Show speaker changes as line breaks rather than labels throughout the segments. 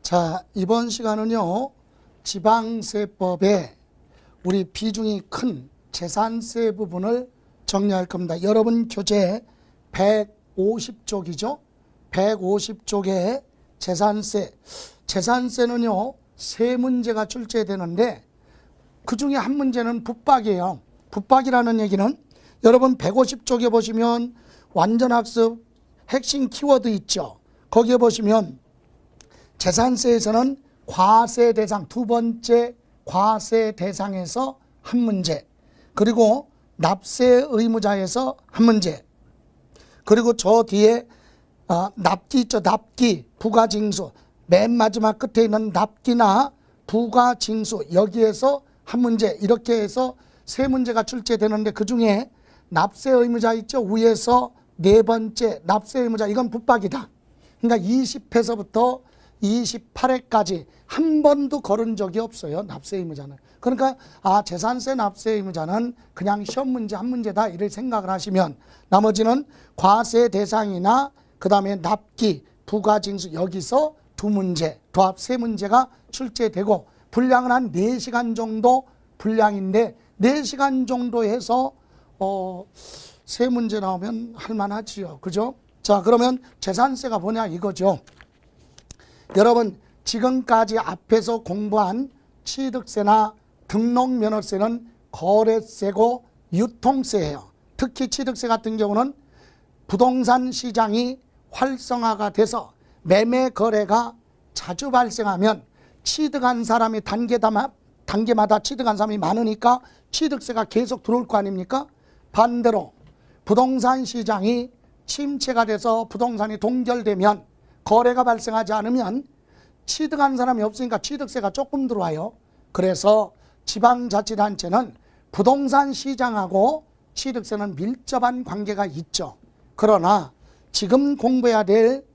자, 이번 시간은요, 지방세법에 우리 비중이 큰 재산세 부분을 정리할 겁니다. 여러분 교재 150쪽이죠. 150쪽에 재산세는요, 세 문제가 출제되는데 그 중에 한 문제는 붙박이에요. 붙박이라는 얘기는 여러분 150쪽에 보시면 완전학습 핵심 키워드 있죠. 거기에 보시면 재산세에서는 과세 대상, 두 번째 과세 대상에서 한 문제, 그리고 납세 의무자에서 한 문제, 그리고 저 뒤에 납기 있죠. 납기, 부가징수, 맨 마지막 끝에 있는 납기나 부가징수, 여기에서 한 문제, 이렇게 해서 세 문제가 출제되는데 그 중에 납세 의무자 있죠. 위에서 네 번째 납세 의무자, 이건 붙박이다. 그러니까 20회서부터 28회까지 한 번도 거른 적이 없어요. 납세 의무자는. 그러니까 재산세 납세 의무자는 그냥 시험 문제 한 문제다 이렇게 생각을 하시면, 나머지는 과세 대상이나 그 다음에 납기, 부가징수, 여기서 두 문제, 도합 세 문제가 출제되고 분량은 한 4시간 정도 분량인데 4시간 정도 해서 세 문제 나오면 할만하지요. 그죠? 자, 그러면 재산세가 뭐냐 이거죠. 여러분 지금까지 앞에서 공부한 취득세나 등록면허세는 거래세고 유통세예요. 특히 취득세 같은 경우는 부동산 시장이 활성화가 돼서 매매 거래가 자주 발생하면 취득한 사람이 단계마다 취득한 사람이 많으니까 취득세가 계속 들어올 거 아닙니까? 반대로 부동산 시장이 침체가 돼서 부동산이 동결되면, 거래가 발생하지 않으면 취득한 사람이 없으니까 취득세가 조금 들어와요. 그래서 지방자치단체는 부동산 시장하고 취득세는 밀접한 관계가 있죠. 그러나 지금 공부해야 될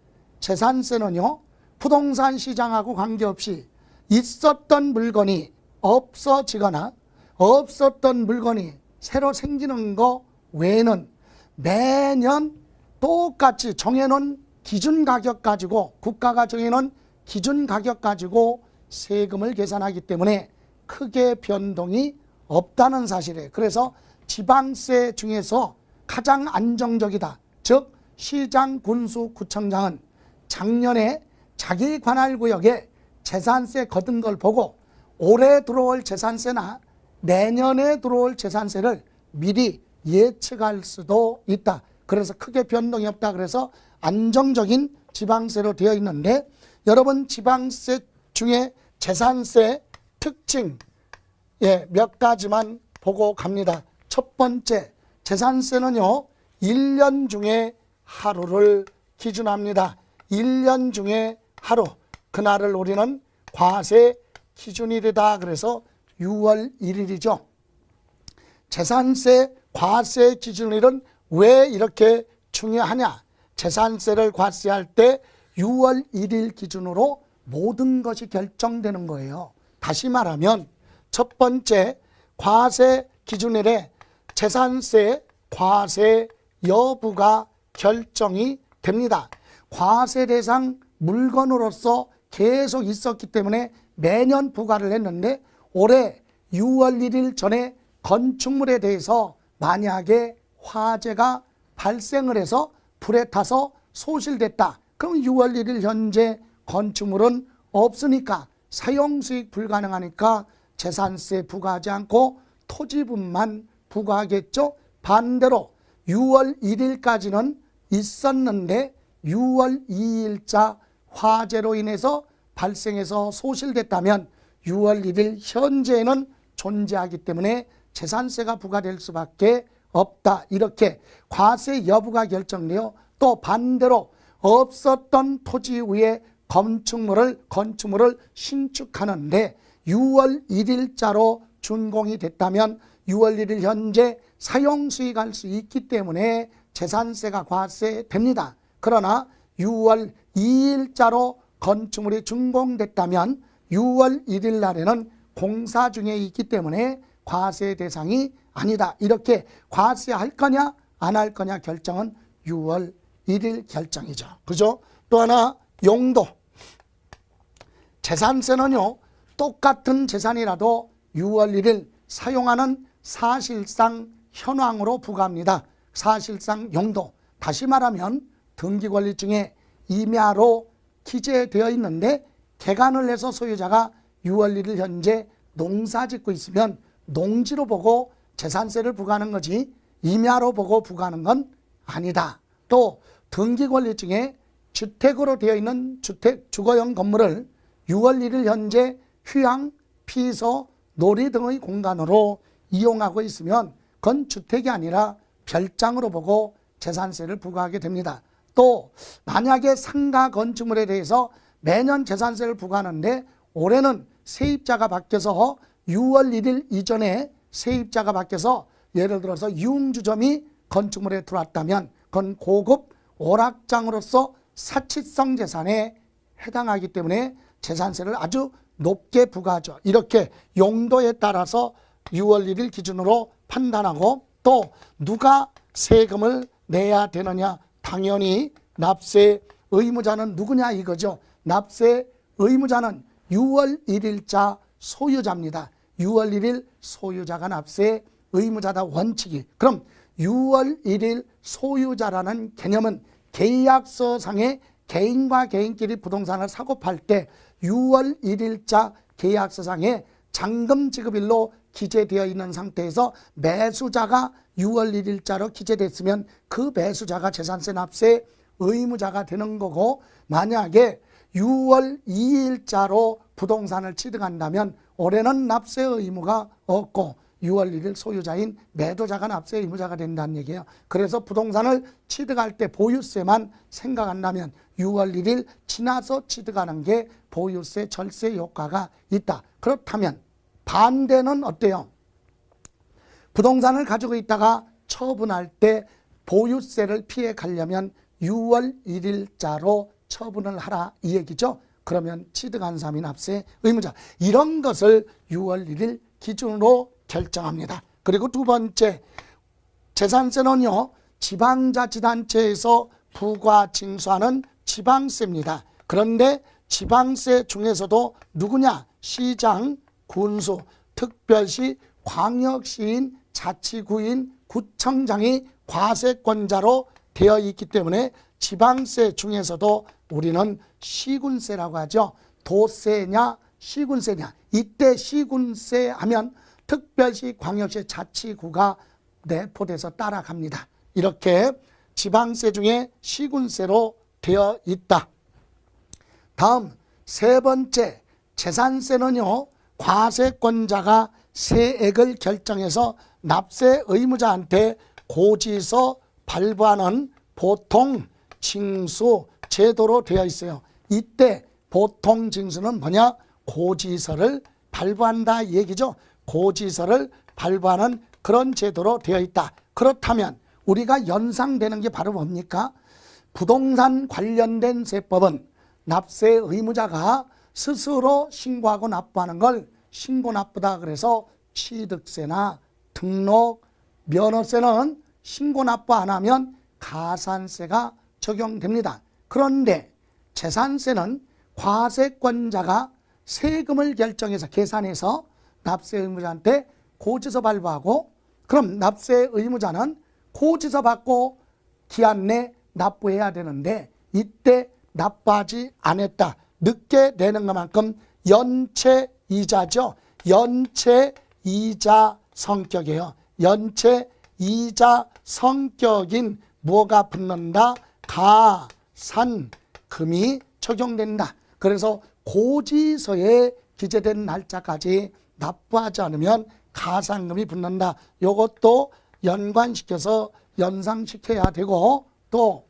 재산세는요, 부동산 시장하고 관계없이 있었던 물건이 없어지거나 없었던 물건이 새로 생기는 거 외에는 매년 똑같이 정해놓은 기준 가격 가지고, 국가가 정해놓은 기준 가격 가지고 세금을 계산하기 때문에 크게 변동이 없다는 사실이에요. 그래서 지방세 중에서 가장 안정적이다. 즉 시장군수구청장은 작년에 자기 관할구역에 재산세 거둔 걸 보고 올해 들어올 재산세나 내년에 들어올 재산세를 미리 예측할 수도 있다. 그래서 크게 변동이 없다. 그래서 안정적인 지방세로 되어 있는데, 여러분 지방세 중에 재산세 특징 몇 가지만 보고 갑니다. 첫 번째, 재산세는요 1년 중에 하루를 기준합니다. 1년 중에 하루, 그날을 우리는 과세 기준일이다. 그래서 6월 1일이죠. 재산세 과세 기준일은 왜 이렇게 중요하냐? 재산세를 과세할 때 6월 1일 기준으로 모든 것이 결정되는 거예요. 다시 말하면 첫 번째, 과세 기준일에 재산세 과세 여부가 결정이 됩니다. 과세 대상 물건으로서 계속 있었기 때문에 매년 부과를 했는데, 올해 6월 1일 전에 건축물에 대해서 만약에 화재가 발생을 해서 불에 타서 소실됐다. 그럼 6월 1일 현재 건축물은 없으니까 사용수익 불가능하니까 재산세 부과하지 않고 토지분만 부과하겠죠. 반대로 6월 1일까지는 있었는데 6월 2일자 화재로 인해서 발생해서 소실됐다면 6월 1일 현재는 존재하기 때문에 재산세가 부과될 수밖에 없다. 이렇게 과세 여부가 결정되어, 또 반대로 없었던 토지 위에 건축물을 신축하는데 6월 1일자로 준공이 됐다면 6월 1일 현재 사용수익할 수 있기 때문에 재산세가 과세됩니다. 그러나 6월 2일자로 건축물이 준공됐다면 6월 1일 날에는 공사 중에 있기 때문에 과세 대상이 아니다. 이렇게 과세할 거냐 안 할 거냐 결정은 6월 1일 결정이죠. 그죠? 또 하나 용도. 재산세는요, 똑같은 재산이라도 6월 1일 사용하는 사실상 현황으로 부과합니다. 사실상 용도. 다시 말하면 등기권리증에 임야로 기재되어 있는데 개간을 해서 소유자가 6월 1일 현재 농사 짓고 있으면 농지로 보고 재산세를 부과하는 거지 임야로 보고 부과하는 건 아니다. 또 등기권리증에 주택으로 되어 있는 주거용 건물을 6월 1일 현재 휴양, 피서, 놀이 등의 공간으로 이용하고 있으면 그건 주택이 아니라 별장으로 보고 재산세를 부과하게 됩니다. 또 만약에 상가 건축물에 대해서 매년 재산세를 부과하는데 올해는 세입자가 바뀌어서 6월 1일 이전에 세입자가 바뀌어서 예를 들어서 유흥주점이 건축물에 들어왔다면 그건 고급 오락장으로서 사치성 재산에 해당하기 때문에 재산세를 아주 높게 부과하죠. 이렇게 용도에 따라서 6월 1일 기준으로 판단하고 또 누가 세금을 내야 되느냐, 당연히 납세 의무자는 누구냐 이거죠. 납세 의무자는 6월 1일자 소유자입니다. 6월 1일 소유자가 납세 의무자다 원칙이. 그럼 6월 1일 소유자라는 개념은 계약서상에 개인과 개인끼리 부동산을 사고 팔 때 6월 1일자 계약서상에 잔금 지급일로 기재되어 있는 상태에서 매수자가 6월 1일자로 기재됐으면 그 매수자가 재산세 납세 의무자가 되는 거고, 만약에 6월 2일자로 부동산을 취득한다면 올해는 납세 의무가 없고 6월 1일 소유자인 매도자가 납세 의무자가 된다는 얘기예요. 그래서 부동산을 취득할 때 보유세만 생각한다면 6월 1일 지나서 취득하는 게 보유세 절세 효과가 있다. 그렇다면 반대는 어때요? 부동산을 가지고 있다가 처분할 때 보유세를 피해 가려면 6월 1일자로 처분을 하라 이 얘기죠. 그러면 취득한 사람이 납세 의무자. 이런 것을 6월 1일 기준으로 결정합니다. 그리고 두 번째, 재산세는요, 지방자치단체에서 부과 징수하는 지방세입니다. 그런데 지방세 중에서도 누구냐? 시장, 군수, 특별시, 광역시인, 자치구인, 구청장이 과세권자로 되어 있기 때문에 지방세 중에서도 우리는 시군세라고 하죠. 도세냐 시군세냐. 이때 시군세 하면 특별시, 광역시, 자치구가 내포돼서 따라갑니다. 이렇게 지방세 중에 시군세로 되어 있다. 다음 세 번째, 재산세는요, 과세권자가 세액을 결정해서 납세 의무자한테 고지서 발부하는 보통 징수 제도로 되어 있어요. 이때 보통 징수는 뭐냐? 고지서를 발부한다 이 얘기죠. 고지서를 발부하는 그런 제도로 되어 있다. 그렇다면 우리가 연상되는 게 바로 뭡니까? 부동산 관련된 세법은 납세 의무자가 스스로 신고하고 납부하는 걸 신고 납부다 그래서 취득세나 등록, 면허세는 신고 납부 안 하면 가산세가 적용됩니다. 그런데 재산세는 과세권자가 세금을 결정해서 계산해서 납세 의무자한테 고지서 발부하고, 그럼 납세 의무자는 고지서 받고 기한 내 납부해야 되는데 이때 납부하지 않았다. 늦게 내는 것만큼 연체이자죠. 연체이자 성격이에요. 연체이자 성격인 뭐가 붙는다? 가산금이 적용된다. 그래서 고지서에 기재된 날짜까지 납부하지 않으면 가산금이 붙는다. 이것도 연관시켜서 연상시켜야 되고, 또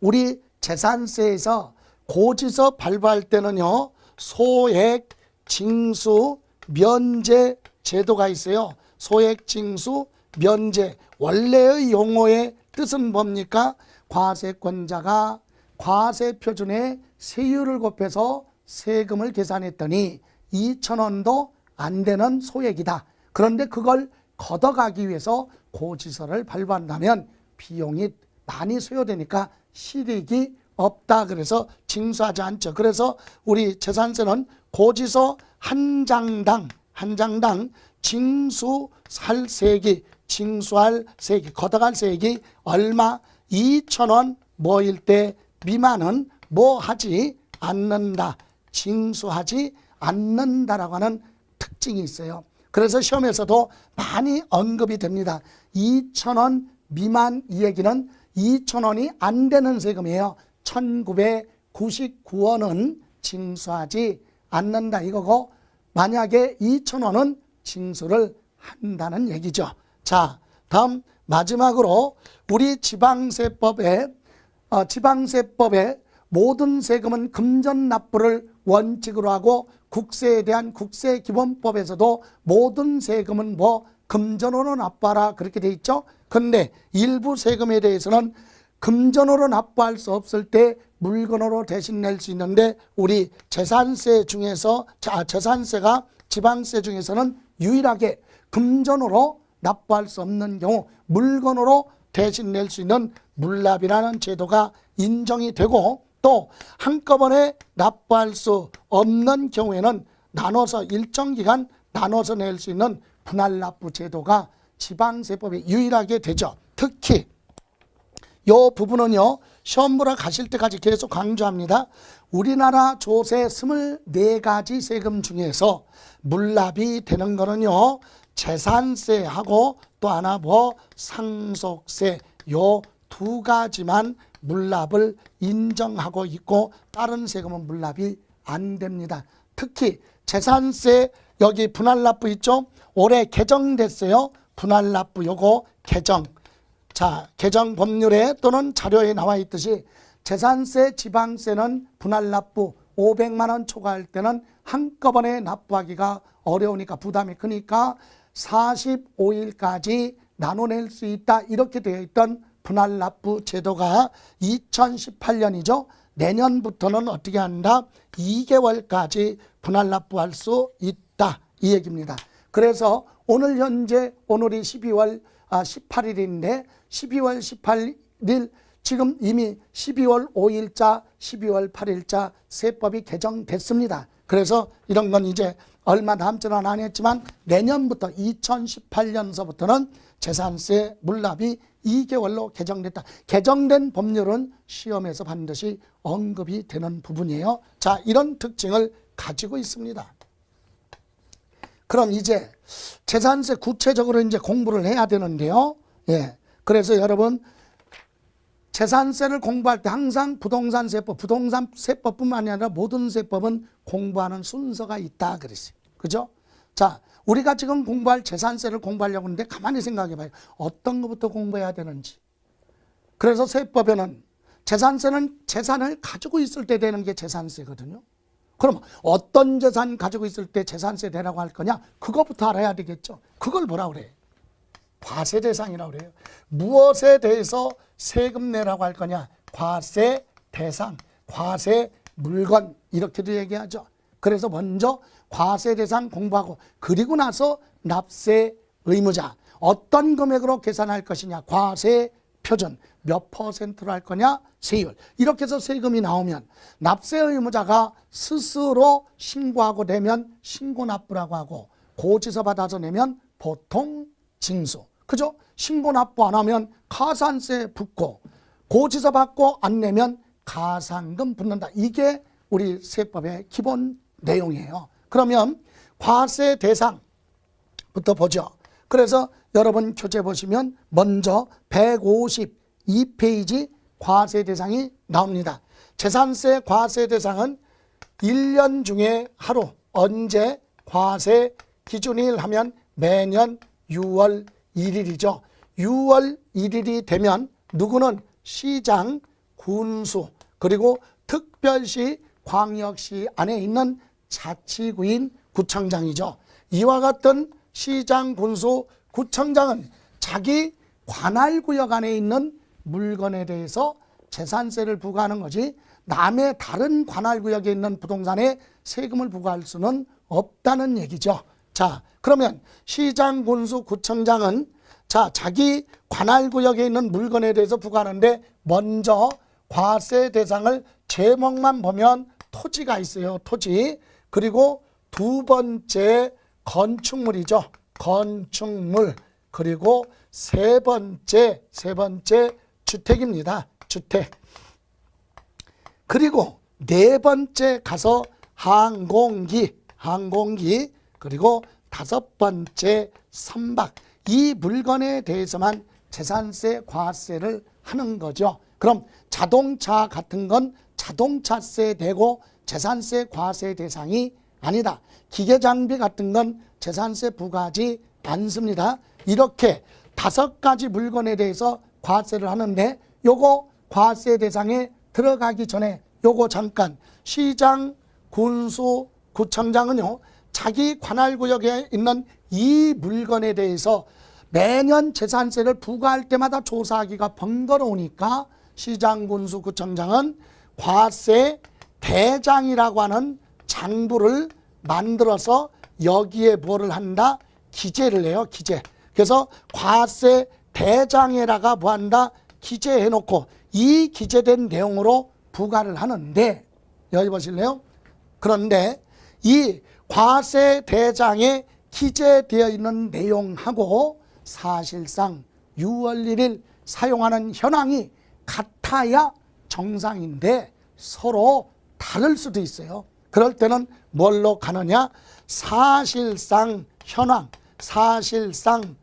우리 재산세에서 고지서 발부할 때는요, 소액 징수 면제 제도가 있어요. 소액 징수 면제. 원래의 용어의 뜻은 뭡니까? 과세권자가 과세표준에 세율을 곱해서 세금을 계산했더니 2,000원도 안 되는 소액이다. 그런데 그걸 걷어가기 위해서 고지서를 발부한다면 비용이 많이 소요되니까 실익이 없다. 그래서 징수하지 않죠. 그래서 우리 재산세는 고지서 한 장당 징수할 세액이 걷어갈 세액이 얼마? 2,000원 뭐일 때 미만은 뭐 하지 않는다. 징수하지 않는다라고 하는 특징이 있어요. 그래서 시험에서도 많이 언급이 됩니다. 2,000원 미만 이 얘기는 2,000원이 안 되는 세금이에요. 1,999원은 징수하지 않는다 이거고, 만약에 2,000원은 징수를 한다는 얘기죠. 자, 다음 마지막으로 우리 지방세법에 모든 세금은 금전 납부를 원칙으로 하고, 국세에 대한 국세기본법에서도 모든 세금은 뭐 금전으로 납부하라 그렇게 돼 있죠. 그런데 일부 세금에 대해서는 금전으로 납부할 수 없을 때 물건으로 대신 낼 수 있는데, 우리 재산세 중에서 재산세가 지방세 중에서는 유일하게 금전으로 납부할 수 없는 경우 물건으로 대신 낼 수 있는 물납이라는 제도가 인정이 되고, 또 한꺼번에 납부할 수 없는 경우에는 나눠서 일정 기간 나눠서 낼 수 있는 분할납부 제도가 지방세법에 유일하게 되죠. 특히 이 부분은요, 시험 보러 가실 때까지 계속 강조합니다. 우리나라 조세 24가지 세금 중에서 물납이 되는 거는요, 재산세하고 또 하나 뭐 상속세, 요 두 가지만 물납을 인정하고 있고, 다른 세금은 물납이 안 됩니다. 특히 재산세 여기 분할납부 있죠? 올해 개정됐어요. 분할납부 요거 개정. 자, 개정 법률에 또는 자료에 나와 있듯이 재산세, 지방세는 분할납부 500만 원 초과할 때는 한꺼번에 납부하기가 어려우니까 부담이 크니까 45일까지 나눠낼 수 있다 이렇게 되어 있던 분할납부 제도가 2018년이죠. 내년부터는 어떻게 한다? 2개월까지 분할납부할 수 있다 이 얘기입니다. 그래서 오늘 현재 오늘이 12월 18일인데 12월 18일 지금 이미 12월 5일자 12월 8일자 세법이 개정됐습니다. 그래서 이런 건 이제 얼마 남지는 않았지만 내년부터 2018년서부터는 재산세 물납이 2개월로 개정됐다. 개정된 법률은 시험에서 반드시 언급이 되는 부분이에요. 자, 이런 특징을 가지고 있습니다. 그럼 이제 재산세 구체적으로 이제 공부를 해야 되는데요. 예. 그래서 여러분 재산세를 공부할 때 항상 부동산세법뿐만이 아니라 모든 세법은 공부하는 순서가 있다 그랬어요. 그죠? 자, 우리가 지금 공부할 재산세를 공부하려고 하는데 가만히 생각해 봐요. 어떤 것부터 공부해야 되는지. 그래서 세법에는 재산세는 재산을 가지고 있을 때 되는 게 재산세거든요. 그럼 어떤 재산 가지고 있을 때 재산세 내라고 할 거냐? 그것부터 알아야 되겠죠. 그걸 뭐라 그래? 과세 대상이라고 그래요. 무엇에 대해서 세금 내라고 할 거냐? 과세 대상, 과세 물건 이렇게도 얘기하죠. 그래서 먼저 과세 대상 공부하고, 그리고 나서 납세 의무자 어떤 금액으로 계산할 것이냐, 과세 표준 몇 퍼센트로 할 거냐, 세율 이렇게 해서 세금이 나오면 납세 의무자가 스스로 신고하고 내면 신고납부라고 하고, 고지서 받아서 내면 보통 징수. 그죠? 신고납부 안 하면 가산세 붙고, 고지서 받고 안 내면 가산금 붙는다. 이게 우리 세법의 기본 내용이에요. 그러면 과세 대상부터 보죠. 그래서 여러분 교재 보시면 먼저 152페이지 과세 대상이 나옵니다. 재산세 과세 대상은 1년 중에 하루, 언제 과세 기준일 하면 매년 6월 1일이죠. 6월 1일이 되면 누구는 시장, 군수, 그리고 특별시, 광역시 안에 있는 자치구인 구청장이죠. 이와 같은 시장, 군수, 구청장은 자기 관할구역 안에 있는 물건에 대해서 재산세를 부과하는 거지, 남의 다른 관할구역에 있는 부동산에 세금을 부과할 수는 없다는 얘기죠. 자, 그러면 시장, 군수, 구청장은 자기 관할구역에 있는 물건에 대해서 부과하는데 먼저 과세 대상을 제목만 보면 토지가 있어요. 토지. 그리고 두 번째 건축물이죠. 건축물. 그리고 세 번째 주택입니다. 주택. 그리고 네 번째 가서 항공기. 그리고 다섯 번째 선박. 이 물건에 대해서만 재산세 과세를 하는 거죠. 그럼 자동차 같은 건 자동차세 되고 재산세 과세 대상이 아니다. 기계장비 같은 건 재산세 부과하지 않습니다. 이렇게 다섯 가지 물건에 대해서 과세를 하는데 요거 과세 대상에 들어가기 전에 요거 잠깐, 시장, 군수, 구청장은요 자기 관할구역에 있는 이 물건에 대해서 매년 재산세를 부과할 때마다 조사하기가 번거로우니까 시장, 군수, 구청장은 과세 대장이라고 하는 장부를 만들어서 여기에 뭐를 한다? 기재를 해요. 기재. 그래서 과세 대장에다가 뭐 한다? 기재해놓고 이 기재된 내용으로 부과를 하는데, 여기 보실래요? 그런데 이 과세 대장에 기재되어 있는 내용하고 사실상 6월 1일 사용하는 현황이 같아야 정상인데 서로 다를 수도 있어요. 그럴 때는 뭘로 가느냐? 사실상 현황, 사실상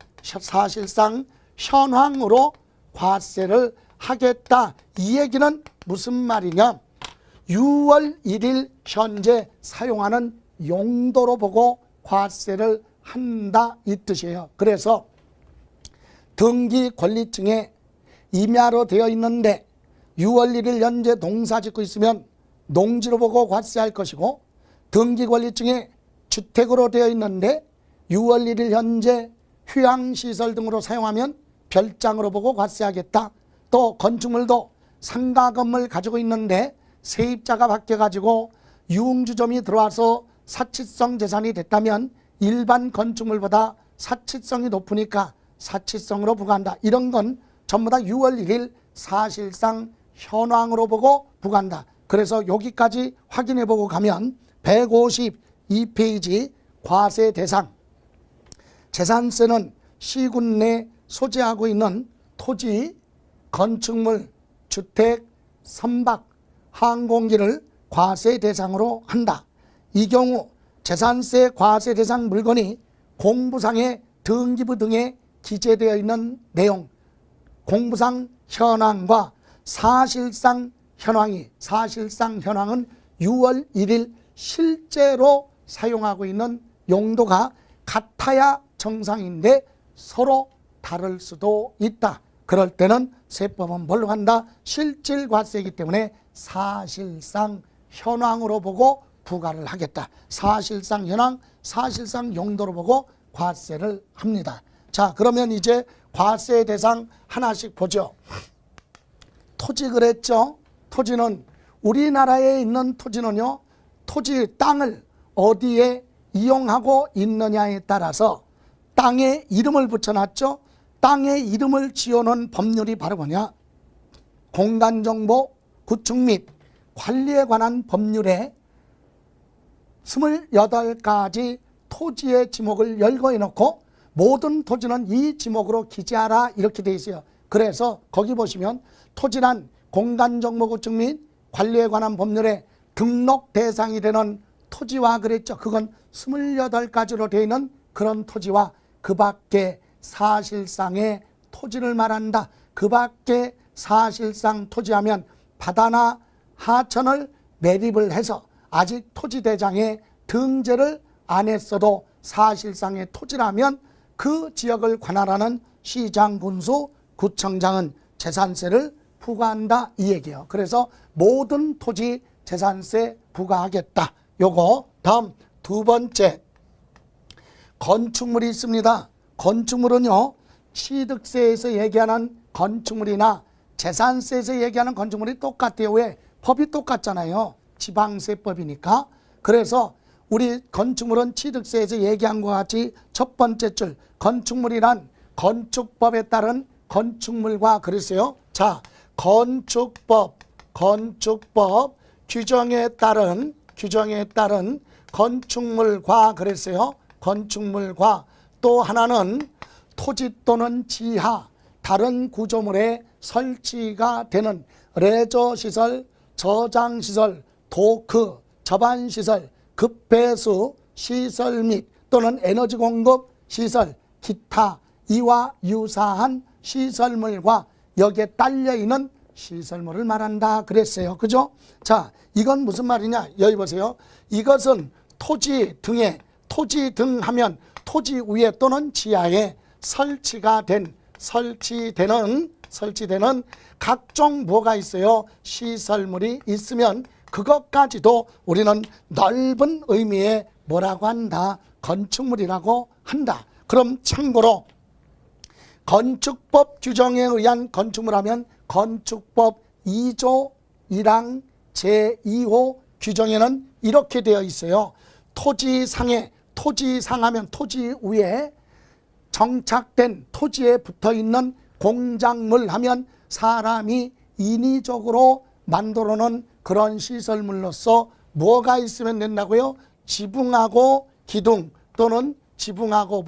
현황으로 과세를 하겠다. 이 얘기는 무슨 말이냐? 6월 1일 현재 사용하는 용도로 보고 과세를 한다 이 뜻이에요. 그래서 등기 권리증에 임야로 되어 있는데 6월 1일 현재 농사 짓고 있으면 농지로 보고 과세할 것이고, 등기 권리증에 주택으로 되어 있는데 6월 1일 현재 휴양시설 등으로 사용하면 별장으로 보고 과세하겠다. 또 건축물도 상가 건물 가지고 있는데 세입자가 바뀌어가지고 유흥주점이 들어와서 사치성 재산이 됐다면 일반 건축물보다 사치성이 높으니까 사치성으로 부과한다. 이런 건 전부 다 6월 1일 사실상 현황으로 보고 부과한다. 그래서 여기까지 확인해 보고 가면 152페이지 과세 대상, 재산세는 시군 내 소재하고 있는 토지, 건축물, 주택, 선박, 항공기를 과세 대상으로 한다. 이 경우 재산세 과세 대상 물건이 공부상의 등기부 등에 기재되어 있는 내용, 공부상 현황과 사실상 현황은 6월 1일 실제로 사용하고 있는 용도가 같아야 정상인데 서로 다를 수도 있다. 그럴 때는 세법은 뭘로 간다? 실질과세이기 때문에 사실상 현황으로 보고 부과를 하겠다. 사실상 현황, 사실상 용도로 보고 과세를 합니다. 자, 그러면 이제 과세 대상 하나씩 보죠. 토지 그랬죠? 토지는 우리나라에 있는 토지는요, 토지 땅을 어디에 이용하고 있느냐에 따라서 땅에 이름을 붙여놨죠. 땅에 이름을 지어놓은 법률이 바로 뭐냐? 공간정보 구축 및 관리에 관한 법률에 28가지 토지의 지목을 열거해 놓고 모든 토지는 이 지목으로 기재하라 이렇게 되어 있어요. 그래서 거기 보시면 토지란 공간정보 구축 및 관리에 관한 법률에 등록 대상이 되는 토지와 그랬죠. 그건 28가지로 되어 있는 그런 토지와 그 밖에 사실상의 토지를 말한다. 그 밖에 사실상 토지하면 바다나 하천을 매립을 해서 아직 토지대장에 등재를 안 했어도 사실상의 토지라면 그 지역을 관할하는 시장, 군수, 구청장은 재산세를 부과한다 이 얘기예요. 그래서 모든 토지 재산세 부과하겠다. 요거 다음 두 번째 건축물이 있습니다. 건축물은요, 취득세에서 얘기하는 건축물이나 재산세에서 얘기하는 건축물이 똑같아요. 왜? 법이 똑같잖아요. 지방세법이니까. 그래서 우리 건축물은 취득세에서 얘기한 것 같이 첫 번째 줄 건축물이란 건축법에 따른 건축물과 그랬어요. 자, 건축법 건축법 규정에 따른 건축물과 그랬어요. 건축물과 또 하나는 토지 또는 지하 다른 구조물에 설치가 되는 레저시설, 저장시설, 도크, 접안시설, 급배수 시설 및 또는 에너지 공급 시설, 기타 이와 유사한 시설물과 여기에 딸려있는 시설물을 말한다 그랬어요. 그죠? 자, 이건 무슨 말이냐? 여기 보세요. 이것은 토지 등 하면 토지 위에 또는 지하에 설치되는 각종 뭐가 있어요? 시설물이 있으면 그것까지도 우리는 넓은 의미의 뭐라고 한다? 건축물이라고 한다. 그럼 참고로 건축법 규정에 의한 건축물 하면 건축법 2조 1항 제2호 규정에는 이렇게 되어 있어요. 토지상하면 토지 위에 정착된 토지에 붙어있는 공작물 하면 사람이 인위적으로 만들어 놓은 그런 시설물로서 뭐가 있으면 된다고요? 지붕하고 기둥 또는 지붕하고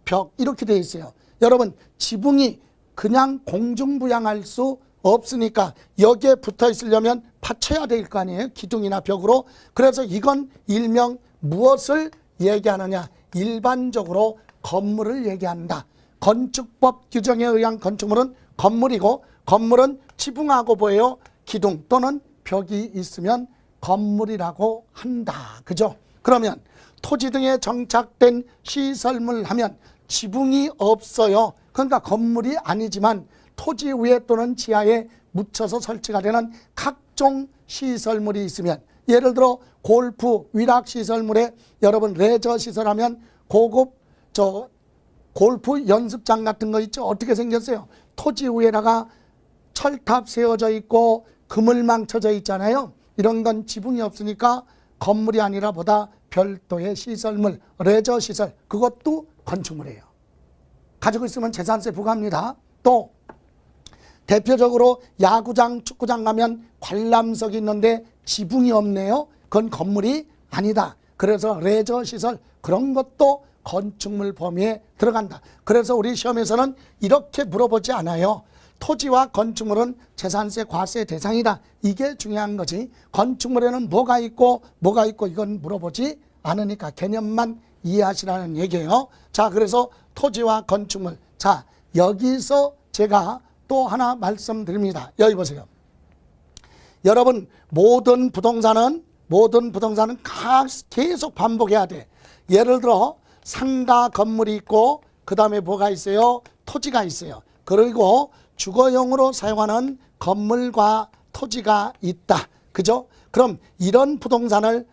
벽 이렇게 되어 있어요. 여러분, 지붕이 그냥 공중부양할 수 없으니까 여기에 붙어 있으려면 받쳐야 될 거 아니에요? 기둥이나 벽으로. 그래서 이건 일명 무엇을 얘기하느냐? 일반적으로 건물을 얘기한다. 건축법 규정에 의한 건축물은 건물이고, 건물은 지붕하고 뭐예요? 기둥 또는 벽이 있으면 건물이라고 한다. 그죠? 그러면 토지 등에 정착된 시설물 하면 지붕이 없어요. 그러니까 건물이 아니지만 토지 위에 또는 지하에 묻혀서 설치가 되는 각종 시설물이 있으면, 예를 들어 골프 위락시설물에 여러분 레저시설 하면 고급 골프 연습장 같은 거 있죠? 어떻게 생겼어요? 토지 위에다가 철탑 세워져 있고 그물망 쳐져 있잖아요. 이런 건 지붕이 없으니까 건물이 아니라 보다 별도의 시설물, 레저시설, 그것도 건축물이에요. 가지고 있으면 재산세 부과합니다. 또 대표적으로 야구장, 축구장 가면 관람석이 있는데 지붕이 없네요. 그건 건물이 아니다. 그래서 레저시설 그런 것도 건축물 범위에 들어간다. 그래서 우리 시험에서는 이렇게 물어보지 않아요. 토지와 건축물은 재산세 과세 대상이다. 이게 중요한 거지. 건축물에는 뭐가 있고 이건 물어보지 않으니까 개념만 이해하시라는 얘기예요. 자, 그래서 토지와 건축물. 자, 여기서 제가 또 하나 말씀드립니다. 여기 보세요. 여러분, 모든 부동산은 계속 반복해야 돼. 예를 들어 상가 건물이 있고 그 다음에 뭐가 있어요? 토지가 있어요. 그리고 주거용으로 사용하는 건물과 토지가 있다. 그죠? 그럼 이런 부동산을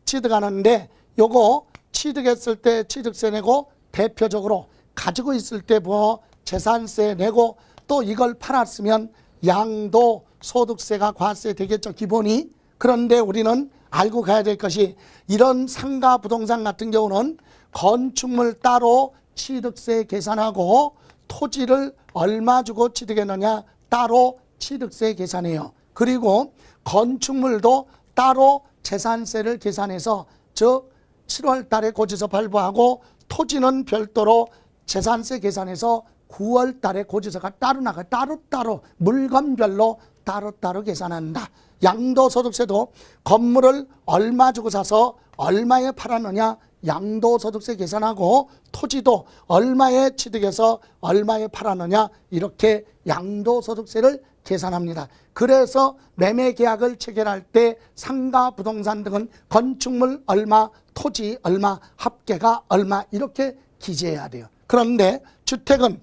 취득하는데 요거 취득했을 때 취득세 내고 대표적으로 가지고 있을 때 뭐 재산세 내고 또 이걸 팔았으면 양도소득세가 과세 되겠죠. 기본이. 그런데 우리는 알고 가야 될 것이 이런 상가 부동산 같은 경우는 건축물 따로 취득세 계산하고 토지를 얼마 주고 취득했느냐 따로 취득세 계산해요. 그리고 건축물도 따로 재산세를 계산해서 즉 7월 달에 고지서 발부하고 토지는 별도로 재산세 계산해서 9월 달에 고지서가 따로 나가 따로따로 물건별로 따로따로 계산한다. 양도소득세도 건물을 얼마 주고 사서 얼마에 팔았느냐 양도소득세 계산하고 토지도 얼마에 취득해서 얼마에 팔았느냐 이렇게 양도소득세를 계산합니다. 그래서 매매계약을 체결할 때 상가 부동산 등은 건축물 얼마, 토지 얼마, 합계가 얼마 이렇게 기재해야 돼요. 그런데 주택은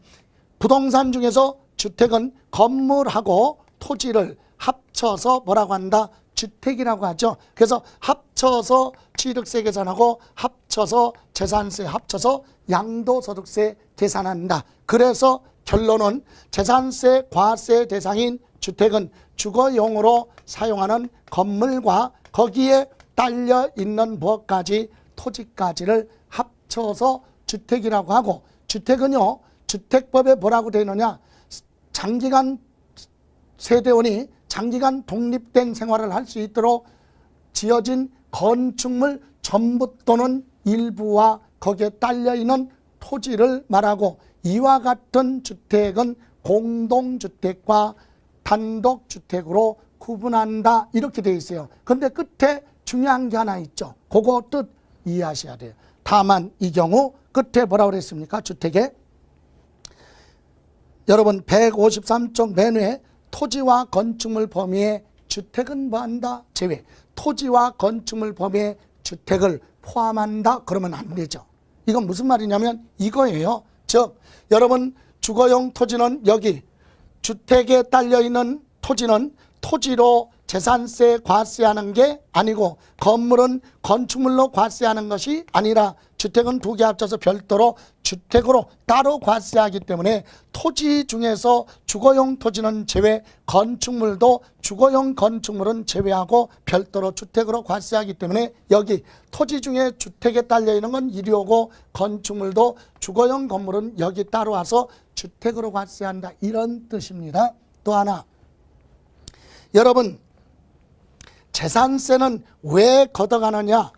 부동산 중에서 주택은 건물하고 토지를 합쳐서 뭐라고 한다? 주택이라고 하죠. 그래서 합쳐서 취득세 계산하고 합쳐서 재산세 합쳐서 양도소득세 계산한다. 그래서 결론은 재산세 과세 대상인 주택은 주거용으로 사용하는 건물과 거기에 딸려 있는 무엇까지 토지까지를 합쳐서 주택이라고 하고, 주택은요 주택법에 뭐라고 되어 있느냐, 장기간 세대원이 장기간 독립된 생활을 할 수 있도록 지어진 건축물 전부 또는 일부와 거기에 딸려있는 토지를 말하고, 이와 같은 주택은 공동주택과 단독주택으로 구분한다, 이렇게 되어 있어요. 그런데 끝에 중요한 게 하나 있죠. 그거 뜻 이해하셔야 돼요. 다만 이 경우 끝에 뭐라고 그랬습니까? 주택에 여러분 153쪽 맨 위에 토지와 건축물 범위에 주택은 뭐한다? 제외. 토지와 건축물 범위에 주택을 포함한다, 그러면 안 되죠. 이건 무슨 말이냐면 이거예요. 즉 여러분 주거용 토지는 여기, 주택에 딸려있는 토지는 토지로 재산세 과세하는 게 아니고, 건물은 건축물로 과세하는 것이 아니라 주택은 두 개 합쳐서 별도로 주택으로 따로 과세하기 때문에 토지 중에서 주거용 토지는 제외, 건축물도 주거용 건축물은 제외하고 별도로 주택으로 과세하기 때문에 여기 토지 중에 주택에 딸려있는 건 이리 오고, 건축물도 주거용 건물은 여기 따로 와서 주택으로 과세한다, 이런 뜻입니다. 또 하나, 여러분 재산세는 왜 걷어가느냐?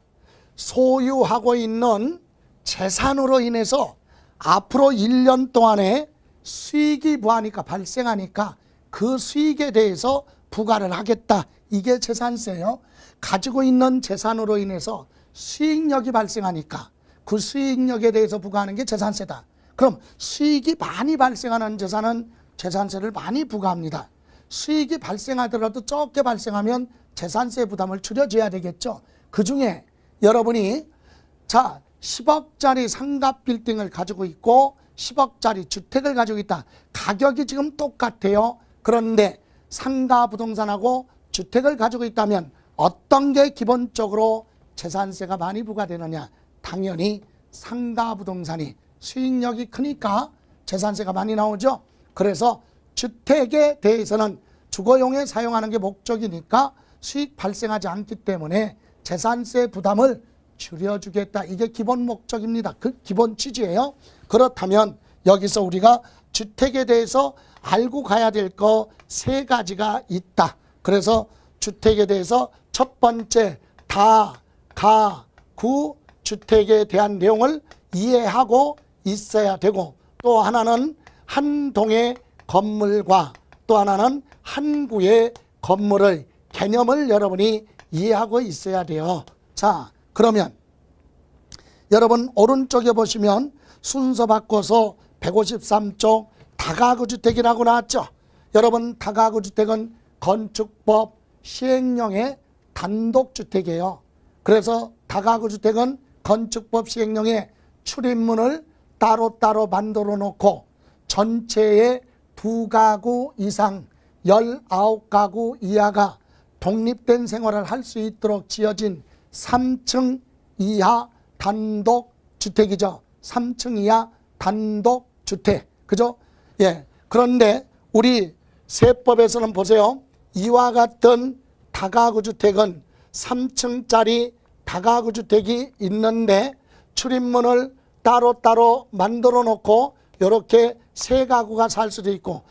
소유하고 있는 재산으로 인해서 앞으로 1년 동안에 수익이 발생하니까 그 수익에 대해서 부과를 하겠다, 이게 재산세예요. 가지고 있는 재산으로 인해서 수익력이 발생하니까 그 수익력에 대해서 부과하는 게 재산세다. 그럼 수익이 많이 발생하는 재산은 재산세를 많이 부과합니다. 수익이 발생하더라도 적게 발생하면 재산세 부담을 줄여줘야 되겠죠. 그 중에 여러분이 10억짜리 상가 빌딩을 가지고 있고 10억짜리 주택을 가지고 있다. 가격이 지금 똑같아요. 그런데 상가 부동산하고 주택을 가지고 있다면 어떤 게 기본적으로 재산세가 많이 부과되느냐? 당연히 상가 부동산이 수익력이 크니까 재산세가 많이 나오죠. 그래서 주택에 대해서는 주거용에 사용하는 게 목적이니까 수익 발생하지 않기 때문에 재산세 부담을 줄여주겠다, 이게 기본 목적입니다. 그 기본 취지예요. 그렇다면 여기서 우리가 주택에 대해서 알고 가야 될 거 3가지가 있다. 그래서 주택에 대해서 첫 번째, 다가구 주택에 대한 내용을 이해하고 있어야 되고, 또 하나는 한 동의 건물과 또 하나는 한 구의 건물의 개념을 여러분이 이해하고 있어야 돼요. 자, 그러면 여러분 오른쪽에 보시면 순서 바꿔서 153쪽 다가구 주택이라고 나왔죠. 여러분 다가구 주택은 건축법 시행령의 단독주택이에요. 그래서 다가구 주택은 건축법 시행령의 출입문을 따로따로 만들어 놓고 전체에 2가구 이상 19가구 이하가 독립된 생활을 할 수 있도록 지어진 3층 이하 단독주택이죠. 3층 이하 단독주택. 그죠? 예. 그런데 우리 세법에서는 보세요. 이와 같은 다가구 주택은 3층짜리 다가구 주택이 있는데 출입문을 따로따로 만들어 놓고 이렇게 3가구가 살 수도 있고,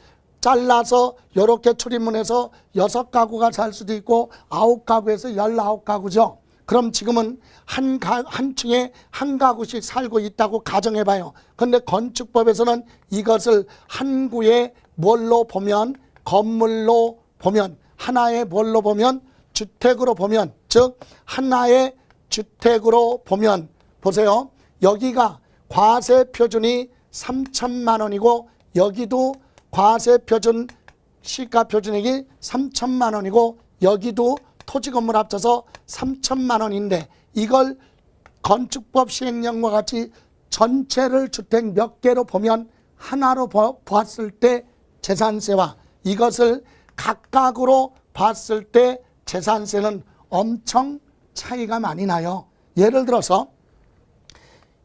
잘라서 이렇게 출입문에서 6가구가 살 수도 있고 9가구에서 19가구죠. 그럼 지금은 한 층에 한 가구씩 살고 있다고 가정해봐요. 그런데 건축법에서는 이것을 한 구에 뭘로 보면, 건물로 보면, 하나의 뭘로 보면, 주택으로 보면, 즉 하나의 주택으로 보면, 보세요. 여기가 과세 표준이 3천만 원이고 여기도 과세 표준 시가 표준액이 3천만 원이고 여기도 토지 건물 합쳐서 3천만 원인데, 이걸 건축법 시행령과 같이 전체를 주택 몇 개로 보면 하나로 봤을 때 재산세와 이것을 각각으로 봤을 때 재산세는 엄청 차이가 많이 나요. 예를 들어서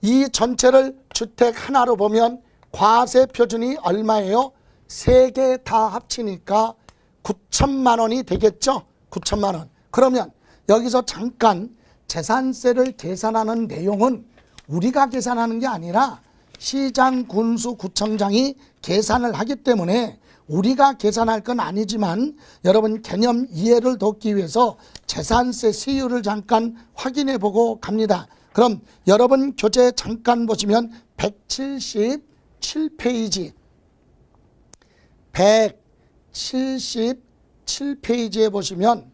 이 전체를 주택 하나로 보면 과세 표준이 얼마예요? 3개 다 합치니까 9천만 원이 되겠죠? 9천만 원. 그러면 여기서 잠깐 재산세를 계산하는 내용은 우리가 계산하는 게 아니라 시장, 군수, 구청장이 계산을 하기 때문에 우리가 계산할 건 아니지만 여러분 개념 이해를 돕기 위해서 재산세 세율을 잠깐 확인해 보고 갑니다. 그럼 여러분 교재 잠깐 보시면 177페이지 177페이지에 보시면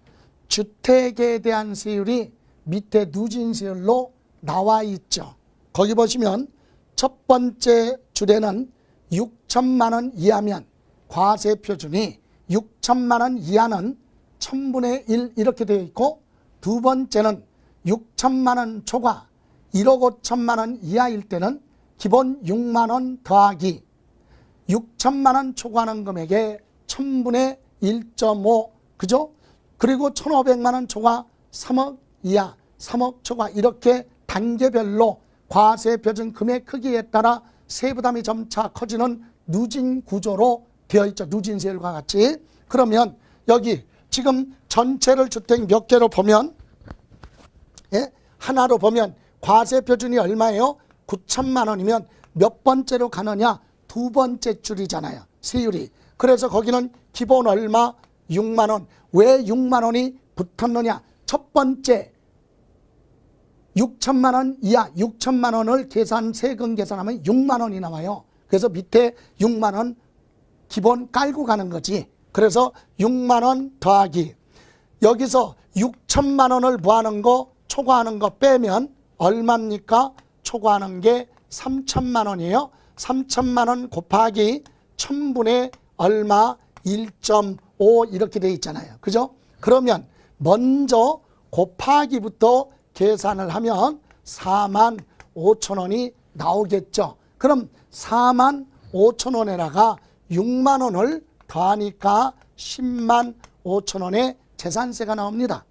주택에 대한 세율이 밑에 누진세율로 나와 있죠. 거기 보시면 첫 번째 주례는 6천만 원 이하면 과세 표준이 6천만 원 이하는 1000분의 1 이렇게 되어 있고, 두 번째는 6천만 원 초과 1억 5천만 원 이하일 때는 기본 6만 원 더하기 6천만 원 초과하는 금액에 1000분의 1.5 그죠? 그리고 1500만 원 초과 3억 이하 3억 초과 이렇게 단계별로 과세 표준 금액 크기에 따라 세부담이 점차 커지는 누진 구조로 되어 있죠. 누진세율과 같이. 그러면 여기 지금 전체를 주택 몇 개로 보면 하나로 보면 과세 표준이 얼마예요? 9천만 원이면 몇 번째로 가느냐? 두 번째 줄이잖아요. 세율이. 그래서 거기는 기본 얼마? 6만 원. 왜 6만 원이 붙었느냐? 첫 번째 6천만 원 이하 6천만 원을 세금 계산하면 6만 원이 나와요. 그래서 밑에 6만 원 기본 깔고 가는 거지. 그래서 6만 원 더하기 여기서 6천만 원을 뭐하는 거 초과하는 거 빼면 얼마입니까? 초과하는 게 3천만 원이에요. 3천만 원 곱하기 1000분의 얼마 1.5 이렇게 돼 있잖아요. 그죠? 그러면 먼저 곱하기부터 계산을 하면 4만 5천 원이 나오겠죠. 그럼 4만 5천 원에다가 6만 원을 더하니까 10만 5천 원의 재산세가 나옵니다.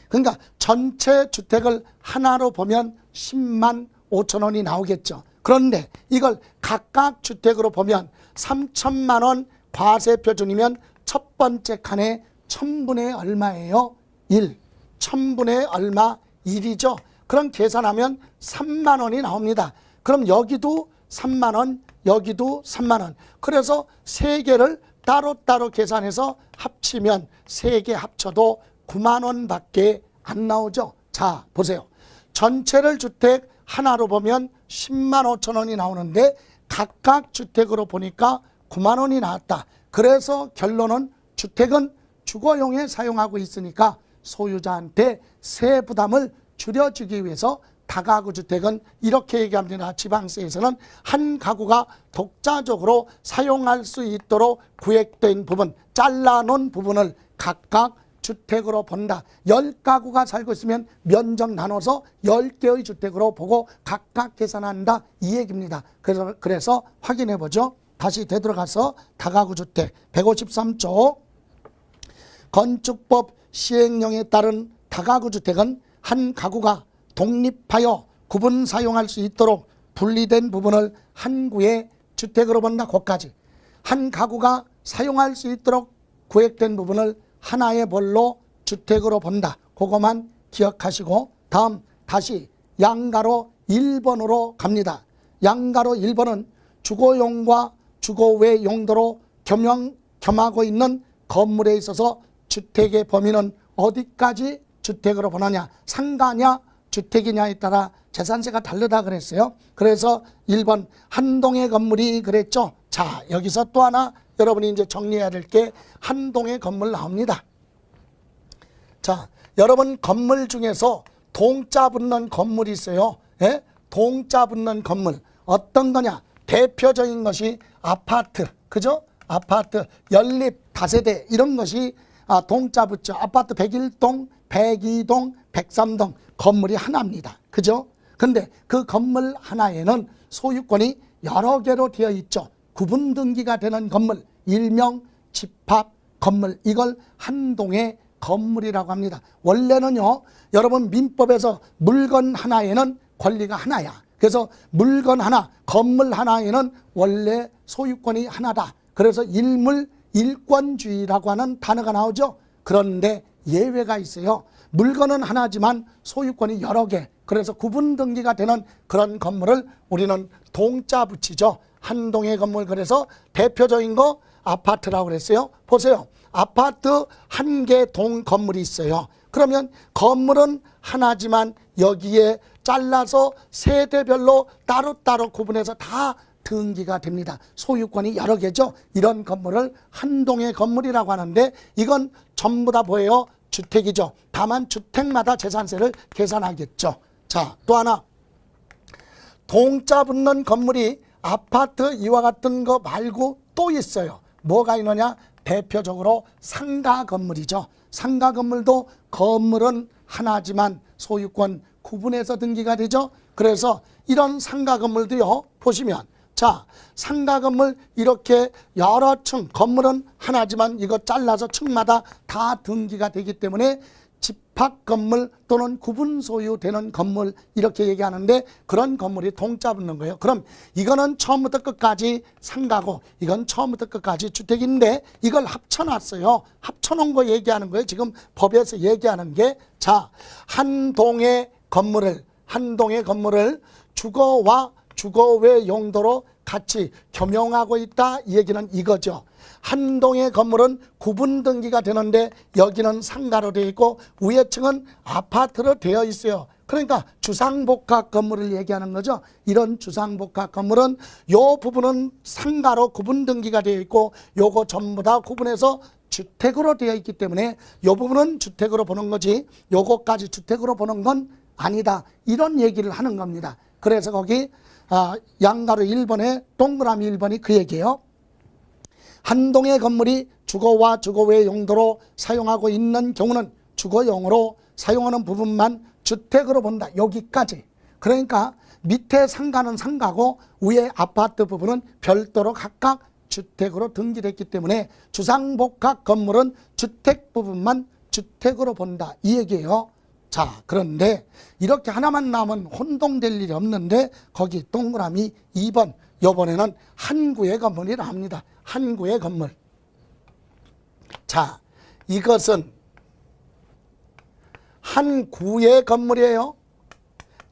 그러니까 전체 주택을 하나로 보면 10만 5천 원이 나오겠죠. 그런데 이걸 각각 주택으로 보면 3천만 원 과세 표준이면 첫 번째 칸에 1000분의 얼마예요? 1. 1000분의 얼마? 1이죠. 그럼 계산하면 3만 원이 나옵니다. 그럼 여기도 3만 원, 여기도 3만 원. 그래서 세 개를 따로따로 계산해서 합치면 세 개 합쳐도 9만 원밖에 안 나오죠. 자, 보세요. 전체를 주택 하나로 보면 10만 5천 원이 나오는데 각각 주택으로 보니까 9만 원이 나왔다. 그래서 결론은 주택은 주거용에 사용하고 있으니까 소유자한테 세 부담을 줄여주기 위해서 다가구 주택은 이렇게 얘기합니다. 지방세에서는 한 가구가 독자적으로 사용할 수 있도록 구획된 부분, 잘라놓은 부분을 각각 주택으로 본다. 10가구가 살고 있으면 면적 나눠서 10개의 주택으로 보고 각각 계산한다. 이 얘기입니다. 그래서 확인해 보죠. 다시 되돌아가서 다가구 주택 153조 건축법 시행령에 따른 다가구 주택은 한 가구가 독립하여 구분 사용할 수 있도록 분리된 부분을 한 구의 주택으로 본다. 거기까지. 한 가구가 사용할 수 있도록 구획된 부분을 하나의 벌로 주택으로 본다. 그것만 기억하시고 다음 다시 양가로 1번으로 갑니다. 양가로 1번은 주거용과 주거 외 용도로 겸하고 있는 건물에 있어서 주택의 범위는 어디까지 주택으로 보느냐, 상가냐 주택이냐에 따라 재산세가 다르다 그랬어요. 그래서 1번 한 동의 건물이 그랬죠. 자, 여기서 또 하나 여러분이 이제 정리해야 될 게 한 동의 건물 나옵니다. 자, 여러분 건물 중에서 동자 붙는 건물이 있어요. 예? 동자 붙는 건물 어떤 거냐? 대표적인 것이 아파트, 그죠? 아파트, 연립, 다세대 이런 것이 동자 붙죠. 아파트 101동, 102동, 103동 건물이 하나입니다. 그죠? 근데 그 건물 하나에는 소유권이 여러 개로 되어 있죠. 구분 등기가 되는 건물, 일명 집합 건물, 이걸 한 동의 건물이라고 합니다. 원래는요, 여러분 민법에서 물건 하나에는 권리가 하나야. 그래서 물건 하나, 건물 하나에는 원래 소유권이 하나다. 그래서 일물 일권주의라고 하는 단어가 나오죠. 그런데 예외가 있어요. 물건은 하나지만 소유권이 여러 개. 그래서 구분 등기가 되는 그런 건물을 우리는 동자 붙이죠. 한 동의 건물. 그래서 대표적인 거 아파트라고 그랬어요. 보세요. 아파트 한 개 동 건물이 있어요. 그러면 건물은 하나지만 여기에 잘라서 세대별로 따로따로 구분해서 다 등기가 됩니다. 소유권이 여러 개죠. 이런 건물을 한 동의 건물이라고 하는데 이건 전부 다 뭐예요? 주택이죠. 다만 주택마다 재산세를 계산하겠죠. 자, 또 하나. 동자 붙는 건물이 아파트 이와 같은 거 말고 또 있어요. 뭐가 있느냐? 대표적으로 상가 건물이죠. 상가 건물도 건물은 하나지만 소유권 구분해서 등기가 되죠. 그래서 이런 상가 건물도요. 보시면 자, 상가 건물 이렇게 여러 층, 건물은 하나지만 이거 잘라서 층마다 다 등기가 되기 때문에 집합 건물 또는 구분 소유되는 건물 이렇게 얘기하는데 그런 건물이 동자 붙는 거예요. 그럼 이거는 처음부터 끝까지 상가고 이건 처음부터 끝까지 주택인데 이걸 합쳐놨어요. 합쳐놓은 거 얘기하는 거예요. 지금 법에서 얘기하는 게 자, 한 동의 건물을 주거와 주거 외 용도로 같이 겸용하고 있다 이 얘기는 이거죠. 한 동의 건물은 구분 등기가 되는데 여기는 상가로 되어 있고 위에 층은 아파트로 되어 있어요. 그러니까 주상복합 건물을 얘기하는 거죠. 이런 주상복합 건물은 요 부분은 상가로 구분 등기가 되어 있고 요거 전부 다 구분해서 주택으로 되어 있기 때문에 요 부분은 주택으로 보는 거지 요거까지 주택으로 보는 건 아니다. 이런 얘기를 하는 겁니다. 그래서 거기 양가로 1번에 동그라미 1번이 그 얘기예요. 한 동의 건물이 주거와 주거 외 용도로 사용하고 있는 경우는 주거용으로 사용하는 부분만 주택으로 본다. 여기까지. 그러니까 밑에 상가는 상가고 위에 아파트 부분은 별도로 각각 주택으로 등기됐기 때문에 주상복합 건물은 주택 부분만 주택으로 본다. 이 얘기예요. 자, 그런데 이렇게 하나만 나오면 혼동될 일이 없는데 거기 동그라미 2번 이번에는 한 구의 건물이라 합니다. 한 구의 건물. 자, 이것은 한 구의 건물이에요.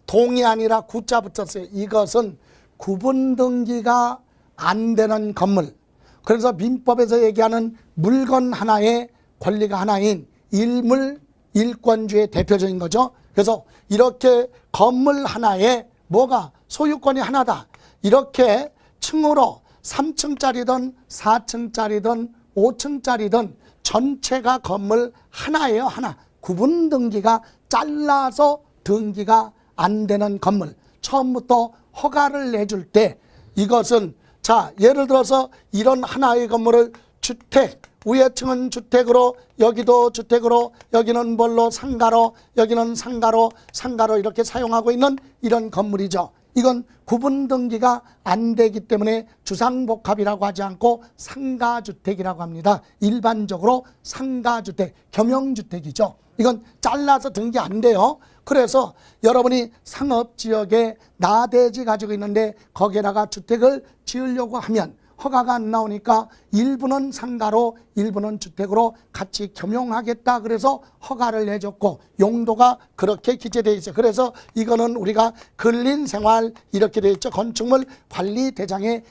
동이 아니라 구자 붙였어요. 이것은 구분 등기가 안 되는 건물. 그래서 민법에서 얘기하는 물건 하나의 권리가 하나인 일물 일권주의 대표적인 거죠. 그래서 이렇게 건물 하나에 뭐가 소유권이 하나다. 이렇게 층으로 3층짜리든 4층짜리든 5층짜리든 전체가 건물 하나예요. 하나. 구분 등기가 잘라서 등기가 안 되는 건물. 처음부터 허가를 내줄 때 이것은 자, 예를 들어서 이런 하나의 건물을 주택, 위에 층은 주택으로 여기도 주택으로 여기는 뭘로 상가로 여기는 상가로 이렇게 사용하고 있는 이런 건물이죠. 이건 구분 등기가 안 되기 때문에 주상복합이라고 하지 않고 상가주택이라고 합니다. 일반적으로 상가주택, 겸용주택이죠. 이건 잘라서 등기 안 돼요. 그래서 여러분이 상업지역에 나대지 가지고 있는데 거기에다가 주택을 지으려고 하면 허가가 안 나오니까 일부는 상가로 일부는 주택으로 같이 겸용하겠다 그래서 허가를 내줬고 용도가 그렇게 기재되어 있어요. 그래서 이거는 우리가 근린생활 이렇게 되어 있죠. 건축물 관리대장의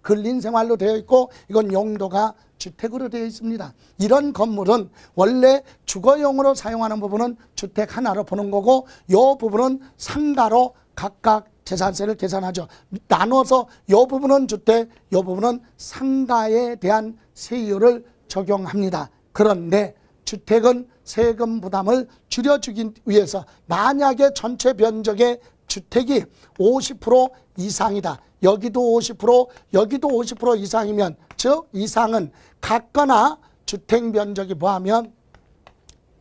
근린생활로 되어 있고 이건 용도가 주택으로 되어 있습니다. 이런 건물은 원래 주거용으로 사용하는 부분은 주택 하나로 보는 거고 이 부분은 상가로 각각 재산세를 계산하죠. 나눠서 이 부분은 주택, 이 부분은 상가에 대한 세율을 적용합니다. 그런데 주택은 세금 부담을 줄여주기 위해서 만약에 전체 면적의 주택이 50% 이상이다. 여기도 50%, 여기도 50% 이상이면 즉 이상은 같거나 주택 면적이 뭐하면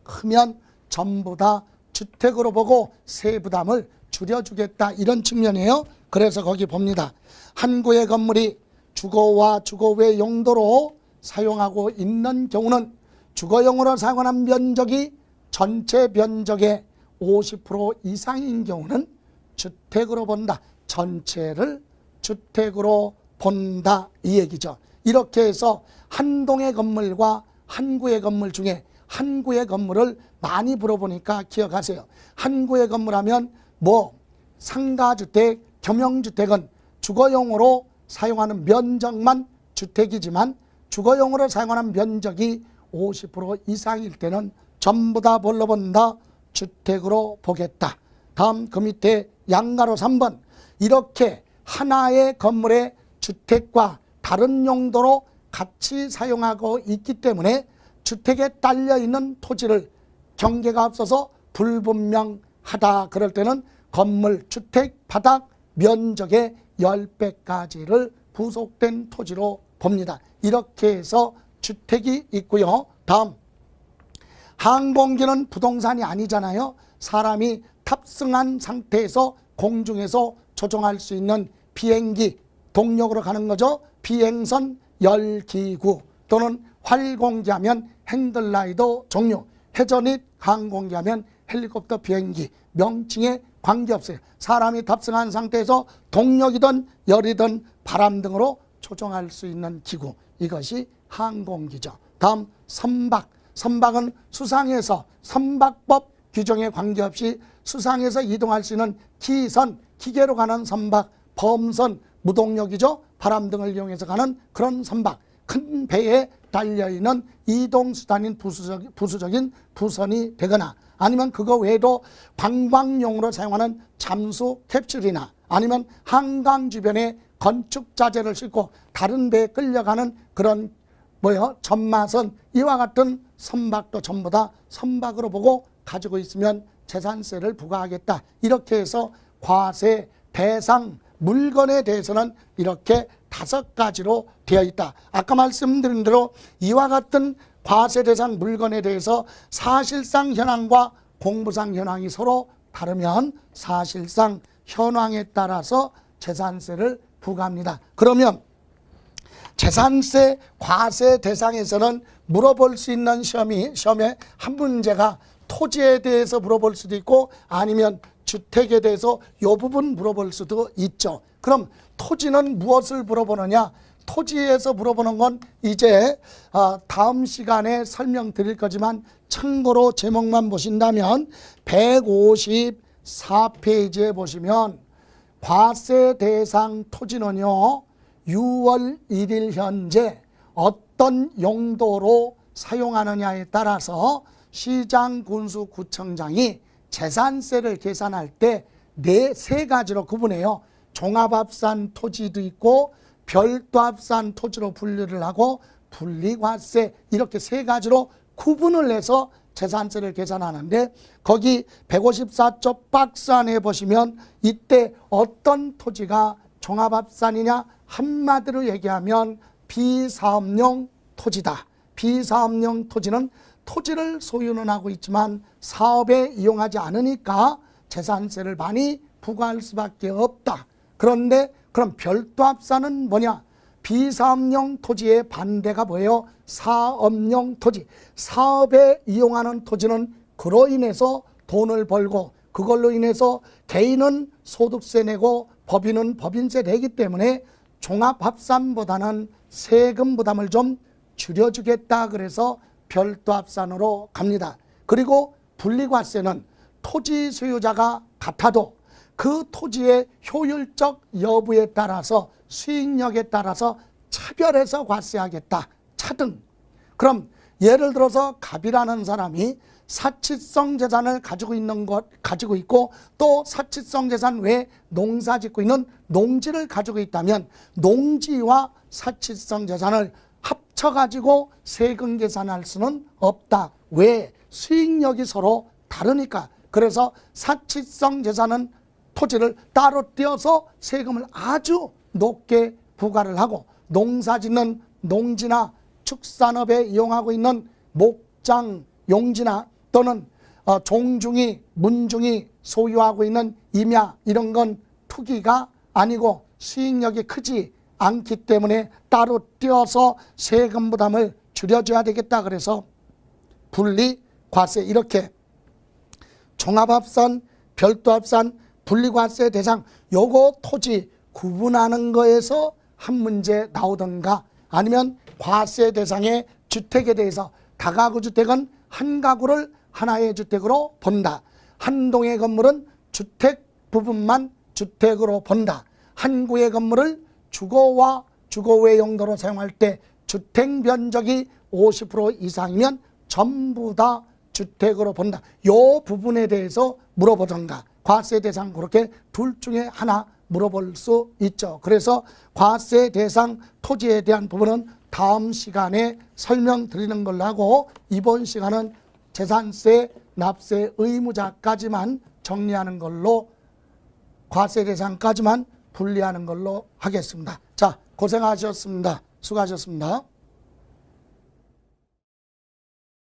크면 전부 다 주택으로 보고 세 부담을 줄여주겠다 이런 측면이에요. 그래서 거기 봅니다. 한 구의 건물이 주거와 주거 외 용도로 사용하고 있는 경우는 주거용으로 사용하는 면적이 전체 면적의 50% 이상인 경우는 주택으로 본다. 전체를 주택으로 본다 이 얘기죠. 이렇게 해서 한 동의 건물과 한 구의 건물 중에 한 구의 건물을 많이 물어보니까 기억하세요. 한 구의 건물 하면 뭐 상가주택, 겸용주택은 주거용으로 사용하는 면적만 주택이지만 주거용으로 사용하는 면적이 50% 이상일 때는 전부 다 뭘로 본다? 주택으로 보겠다. 다음 그 밑에 양가로 3번. 이렇게 하나의 건물의 주택과 다른 용도로 같이 사용하고 있기 때문에 주택에 딸려있는 토지를 경계가 없어서 불분명하다. 그럴 때는 건물, 주택, 바닥, 면적의 10배까지를 부속된 토지로 봅니다. 이렇게 해서 주택이 있고요. 다음, 항공기는 부동산이 아니잖아요. 사람이 탑승한 상태에서 공중에서 조종할 수 있는 비행기, 동력으로 가는 거죠. 비행선, 열기구 또는 활공기 하면 행글라이더 종류, 해저닛 항공기 하면 헬리콥터 비행기, 명칭에 관계없어요. 사람이 탑승한 상태에서 동력이든 열이든 바람 등으로 조종할 수 있는 기구, 이것이 항공기죠. 다음 선박. 선박은 수상에서 선박법 규정에 관계없이 수상에서 이동할 수 있는 기선, 기계로 가는 선박, 범선, 무동력이죠. 바람 등을 이용해서 가는 그런 선박. 큰 배에 달려있는 이동수단인 부수적인 부선이 되거나 아니면 그거 외에도 관광용으로 사용하는 잠수 캡슐이나 아니면 한강 주변에 건축자재를 싣고 다른 배에 끌려가는 그런 전마선, 이와 같은 선박도 전부 다 선박으로 보고 가지고 있으면 재산세를 부과하겠다. 이렇게 해서 과세 대상 물건에 대해서는 이렇게 5가지로 되어 있다. 아까 말씀드린 대로 이와 같은 과세 대상 물건에 대해서 사실상 현황과 공부상 현황이 서로 다르면 사실상 현황에 따라서 재산세를 부과합니다. 그러면 재산세 과세 대상에서는 물어볼 수 있는 시험에 한 문제가 토지에 대해서 물어볼 수도 있고 아니면 주택에 대해서 이 부분 물어볼 수도 있죠. 그럼 토지는 무엇을 물어보느냐? 토지에서 물어보는 건 이제 다음 시간에 설명드릴 거지만 참고로 제목만 보신다면 154페이지에 보시면 과세 대상 토지는요 6월 1일 현재 어떤 용도로 사용하느냐에 따라서 시장군수구청장이 재산세를 계산할 때 세 가지로 구분해요. 종합합산 토지도 있고 별도합산 토지로 분류를 하고 분리과세, 이렇게 3가지로 구분을 해서 재산세를 계산하는데 거기 154쪽 박스 안에 보시면 이때 어떤 토지가 종합합산이냐? 한마디로 얘기하면 비사업용 토지다. 비사업용 토지는 토지를 소유는 하고 있지만 사업에 이용하지 않으니까 재산세를 많이 부과할 수밖에 없다. 그런데 그럼 별도합산은 뭐냐? 비사업용 토지의 반대가 뭐예요? 사업용 토지. 사업에 이용하는 토지는 그로 인해서 돈을 벌고 그걸로 인해서 개인은 소득세 내고 법인은 법인세 내기 때문에 종합합산보다는 세금 부담을 좀 줄여주겠다. 그래서 별도합산으로 갑니다. 그리고 분리과세는 토지 소유자가 같아도 그 토지의 효율적 여부에 따라서 수익력에 따라서 차별해서 과세하겠다. 차등. 그럼 예를 들어서 갑이라는 사람이 사치성 재산을 가지고 있고 또 사치성 재산 외에 농사 짓고 있는 농지를 가지고 있다면 농지와 사치성 재산을 합쳐가지고 세금 계산할 수는 없다. 왜? 수익력이 서로 다르니까. 그래서 사치성 재산은 토지를 따로 떼어서 세금을 아주 높게 부과를 하고 농사 짓는 농지나 축산업에 이용하고 있는 목장, 용지나 또는 종중이, 문중이 소유하고 있는 임야 이런 건 투기가 아니고 수익력이 크지 않기 때문에 따로 떼어서 세금 부담을 줄여줘야 되겠다. 그래서 분리과세 이렇게 종합합산, 별도합산, 분리과세 대상 요거 토지 구분하는 거에서 한 문제 나오던가 아니면 과세 대상의 주택에 대해서 다가구 주택은 한 가구를 하나의 주택으로 본다. 한 동의 건물은 주택 부분만 주택으로 본다. 한 구의 건물을 주거와 주거외 용도로 사용할 때 주택 면적이 50% 이상이면 전부 다 주택으로 본다. 이 부분에 대해서 물어보던가 과세 대상 그렇게 둘 중에 하나 물어볼 수 있죠. 그래서 과세 대상 토지에 대한 부분은 다음 시간에 설명드리는 걸로 하고 이번 시간은 재산세, 납세 의무자까지만 정리하는 걸로 과세 대상까지만 분리하는 걸로 하겠습니다. 자, 고생하셨습니다. 수고하셨습니다.